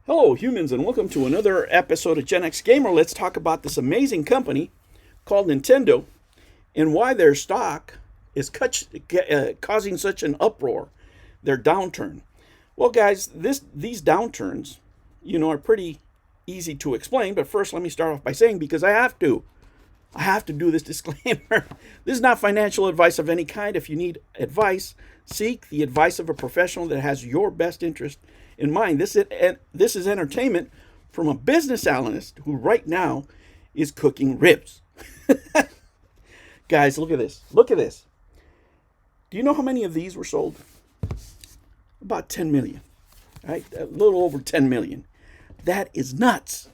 Hello, humans, and welcome to another episode of Gen X Gamer. Let's talk about this amazing company called Nintendo and why their stock is causing such an uproar, their downturn. Well, guys, these downturns, are pretty easy to explain. But first, let me start off by saying, because I have to do this disclaimer. This is not financial advice of any kind. If you need advice, seek the advice of a professional that has your best interest in mind. This is entertainment from a business analyst who right now is cooking ribs. Guys, look at this. Look at this. Do you know how many of these were sold? About 10 million. Right? A little over 10 million. That is nuts.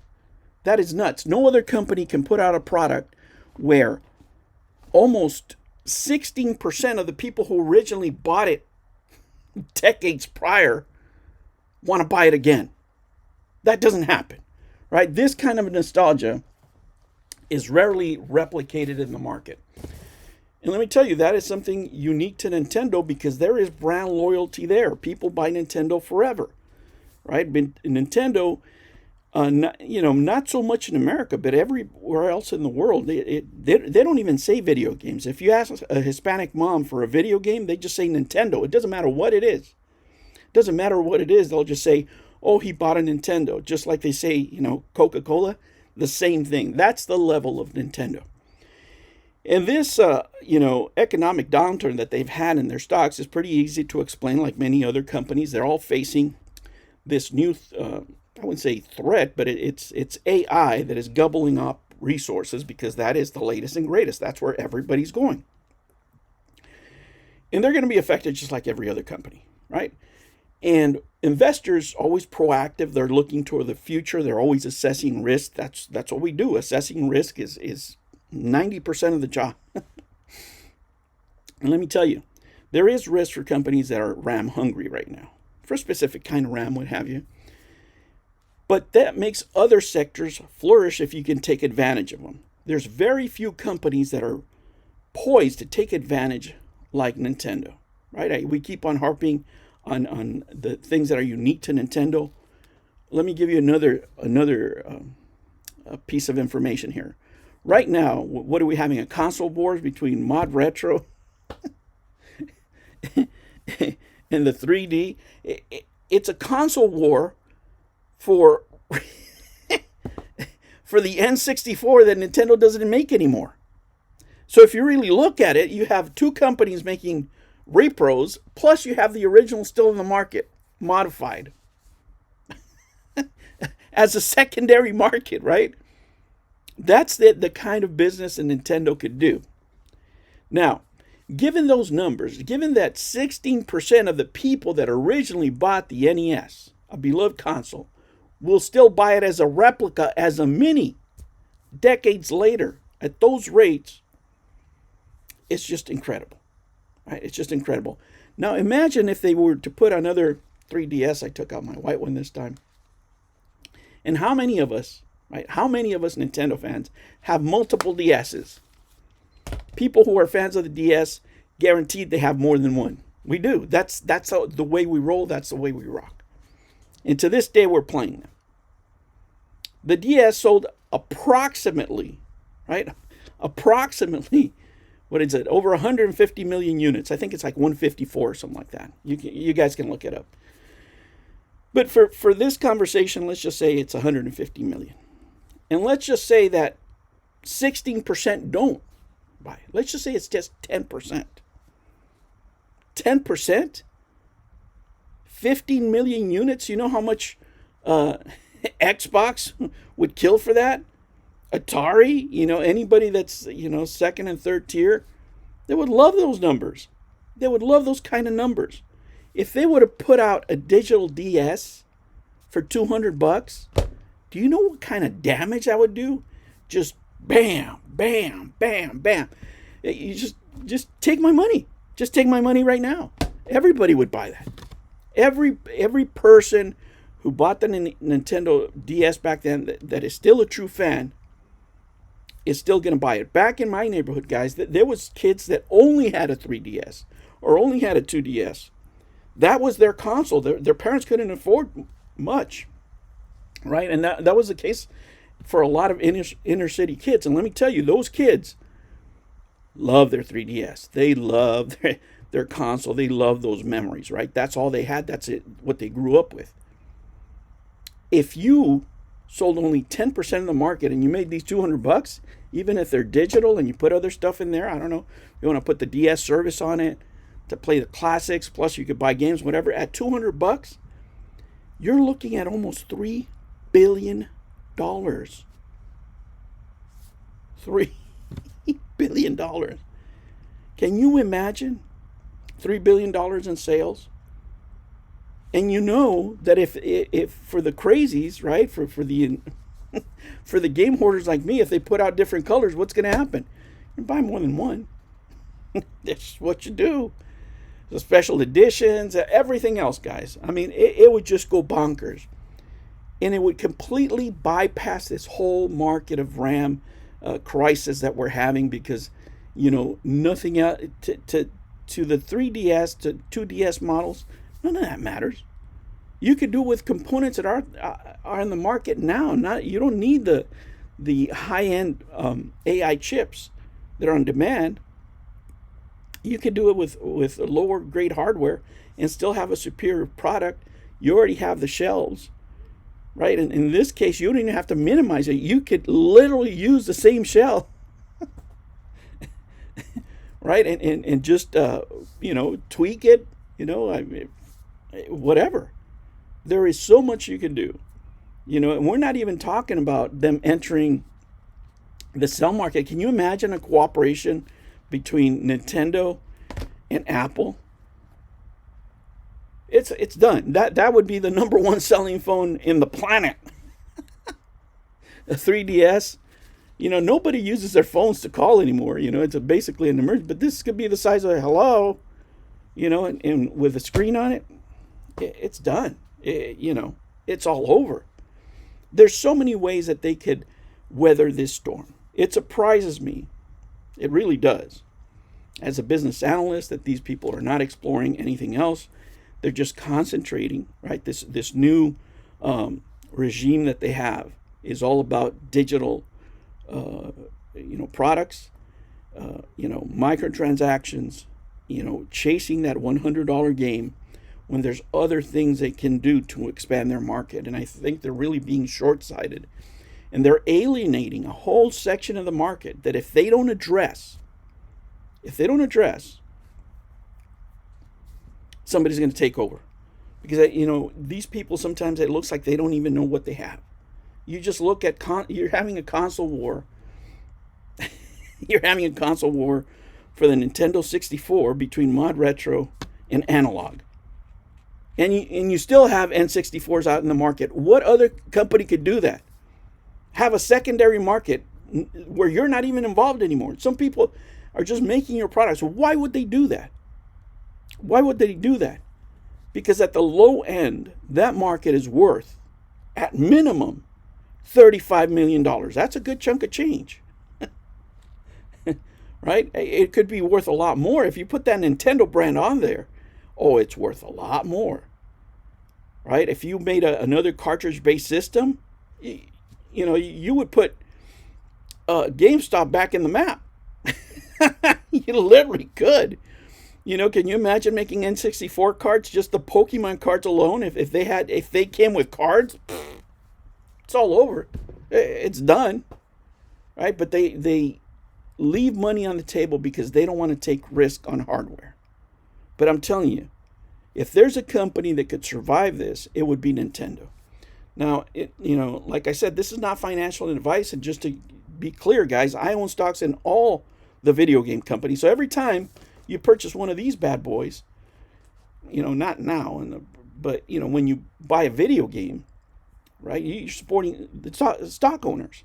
That is nuts. No other company can put out a product where almost 16% of the people who originally bought it decades prior want to buy it again. That doesn't happen, right? This kind of nostalgia is rarely replicated in the market. And let me tell you, that is something unique to Nintendo because there is brand loyalty there. People buy Nintendo forever, right? Nintendo, not so much in America, but everywhere else in the world, they don't even say video games. If you ask a Hispanic mom for a video game, they just say Nintendo. It doesn't matter what it is. Doesn't matter what it is, they'll just say, oh, he bought a Nintendo. Just like they say, Coca-Cola, the same thing. That's the level of Nintendo. And this, economic downturn that they've had in their stocks is pretty easy to explain. Like many other companies, they're all facing this new, I wouldn't say threat, but it's AI that is gobbling up resources because that is the latest and greatest. That's where everybody's going. And they're going to be affected just like every other company, right? And investors always proactive. They're looking toward the future. They're always assessing risk. That's what we do. Assessing risk is 90% of the job. And let me tell you, there is risk for companies that are RAM hungry right now, for a specific kind of RAM, what have you. But that makes other sectors flourish if you can take advantage of them. There's very few companies that are poised to take advantage like Nintendo, right? We keep on harping on the things that are unique to Nintendo. Let me give you another piece of information here. Right now, what are we having? A console wars between Mod Retro and the 3D. It's a console war for for the N64 that Nintendo doesn't make anymore. So if you really look at it, you have two companies making repros, plus you have the original still in the market, modified as a secondary market, right? That's the kind of business that Nintendo could do. Now, given those numbers, given that 16% of the people that originally bought the NES, a beloved console, will still buy it as a replica, as a mini, decades later, at those rates, it's just incredible. Right? It's just incredible. Now imagine if they were to put another 3DS. I took out my white one this time. And how many of us, right? How many of us Nintendo fans have multiple DSs? People who are fans of the DS, guaranteed they have more than one. We do. That's the way we roll. That's the way we rock. And to this day, we're playing them. The DS sold approximately, right? Approximately, what is it? Over 150 million units. I think it's like 154 or something like that. You guys can look it up. But for this conversation, let's just say it's 150 million. And let's just say that 16% don't buy it. Let's just say it's just 10%. 10%? 15 million units? You know how much Xbox would kill for that? Atari, anybody that's, second and third tier, they would love those numbers. They would love those kind of numbers. If they would have put out a digital DS for $200, do you know what kind of damage that would do? Just bam, bam, bam, bam. You just take my money. Just take my money right now. Everybody would buy that. Every person who bought the Nintendo DS back then that is still a true fan is still going to buy it. Back in my neighborhood, guys, there was kids that only had a 3DS or only had a 2DS. That was their console. Their parents couldn't afford much. right? And that was the case for a lot of inner city kids. And let me tell you, those kids love their 3DS. They love their console. They love those memories, right? That's all they had. That's it, what they grew up with. If you sold only 10% of the market and you made these $200, even if they're digital and you put other stuff in there, I don't know, you want to put the DS service on it to play the classics, plus you could buy games, whatever, at $200, you're looking at almost $3 billion. $3 billion. Can you imagine $3 billion in sales? And you know that if for the crazies, right, for the for the game hoarders like me, if they put out different colors, what's going to happen? You buy more than one. That's what you do. The special editions, everything else, guys. I mean, it would just go bonkers. And it would completely bypass this whole market of RAM crisis that we're having because, nothing else to the 3DS, to 2DS models, none of that matters. You could do it with components that are in the market now. You don't need the high-end AI chips that are on demand. You could do it with lower grade hardware and still have a superior product. You already have the shelves, right? And in this case, you don't even have to minimize it. You could literally use the same shell, right? And just tweak it, whatever. There is so much you can do, and we're not even talking about them entering the cell market. Can you imagine a cooperation between Nintendo and Apple? It's done. That would be the number one selling phone in the planet. A 3DS. Nobody uses their phones to call anymore. It's basically an emergency. But this could be the size of a hello, and with a screen on it, it's done. It's all over. There's so many ways that they could weather this storm. It surprises me. It really does. As a business analyst, that these people are not exploring anything else. They're just concentrating, right? This new regime that they have is all about digital, products, microtransactions, chasing that $100 game when there's other things they can do to expand their market. And I think they're really being short-sighted. And they're alienating a whole section of the market that if they don't address, somebody's going to take over. Because, these people, sometimes it looks like they don't even know what they have. You just look at, you're having a console war. You're having a console war for the Nintendo 64 between mod retro and analog. And you still have N64s out in the market. What other company could do that? Have a secondary market where you're not even involved anymore. Some people are just making your products. Why would they do that? Why would they do that? Because at the low end, that market is worth, at minimum, $35 million. That's a good chunk of change. Right? It could be worth a lot more. If you put that Nintendo brand on there, it's worth a lot more. Right? If you made another cartridge-based system, you would put GameStop back in the map. You literally could. Can you imagine making N64 cards, just the Pokemon cards alone? If they came with cards, it's all over. It's done. Right? But they leave money on the table because they don't want to take risk on hardware. But I'm telling you, if there's a company that could survive this, it would be Nintendo. Now, like I said, this is not financial advice. And just to be clear, guys, I own stocks in all the video game companies. So every time you purchase one of these bad boys, not now, but when you buy a video game, right, you're supporting the stock owners.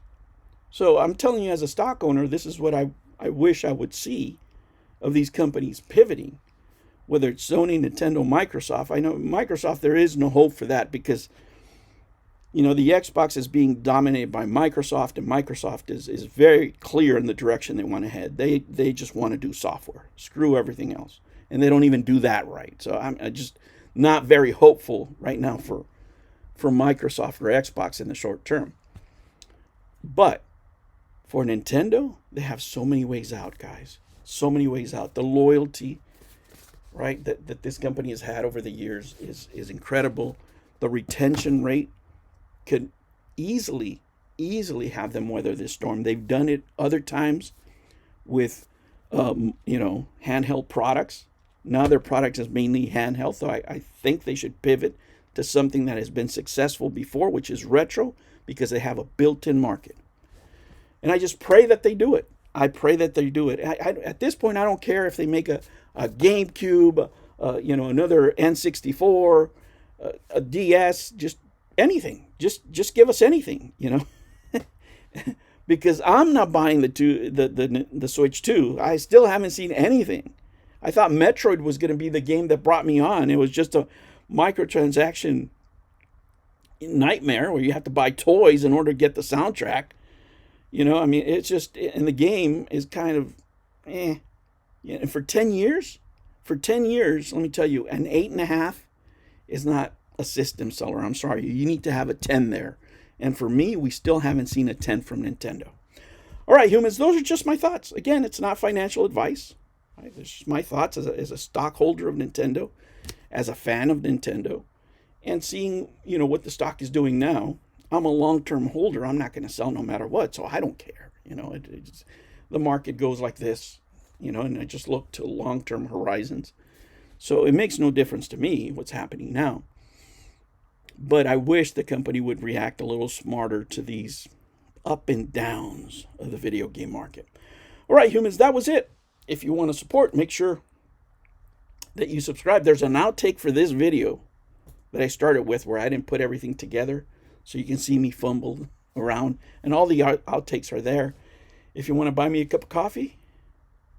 So I'm telling you, as a stock owner, this is what I wish I would see of these companies pivoting. Whether it's Sony, Nintendo, Microsoft. I know Microsoft, there is no hope for that because, the Xbox is being dominated by Microsoft, and Microsoft is very clear in the direction they want to head. They just want to do software. Screw everything else. And they don't even do that right. So I'm just not very hopeful right now for from Microsoft or Xbox in the short term. But for Nintendo, they have so many ways out, guys. So many ways out. The loyalty, right, that this company has had over the years is incredible. The retention rate could easily have them weather this storm. They've done it other times with, handheld products. Now their product is mainly handheld, so I think they should pivot to something that has been successful before, which is retro, because they have a built-in market. And I just pray that they do it. I pray that they do it. At this point, I don't care if they make a GameCube, another N64, a DS, just anything. Just give us anything, because I'm not buying the Switch 2. I still haven't seen anything. I thought Metroid was going to be the game that brought me on. It was just a microtransaction nightmare where you have to buy toys in order to get the soundtrack. It's just, and the game is kind of, And for 10 years, let me tell you, an 8.5 is not a system seller. I'm sorry. You need to have a 10 there. And for me, we still haven't seen a 10 from Nintendo. All right, humans, those are just my thoughts. Again, it's not financial advice. Right? It's just my thoughts as a stockholder of Nintendo, as a fan of Nintendo, and seeing, what the stock is doing now. I'm a long-term holder. I'm not going to sell no matter what, so I don't care. The market goes like this, and I just look to long-term horizons. So it makes no difference to me what's happening now. But I wish the company would react a little smarter to these up and downs of the video game market. All right, humans, that was it. If you want to support, make sure that you subscribe. There's an outtake for this video that I started with where I didn't put everything together, so you can see me fumble around, and all the outtakes are there. If you want to buy me a cup of coffee,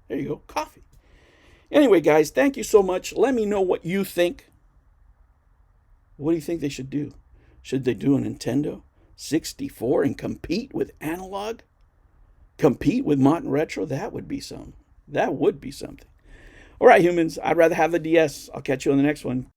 there you go, coffee. Anyway, guys, thank you so much. Let me know what you think. What do you think they should do? Should they do a Nintendo 64 and compete with analog? Compete with modern retro? That would be something. All right, humans, I'd rather have the DS. I'll catch you on the next one.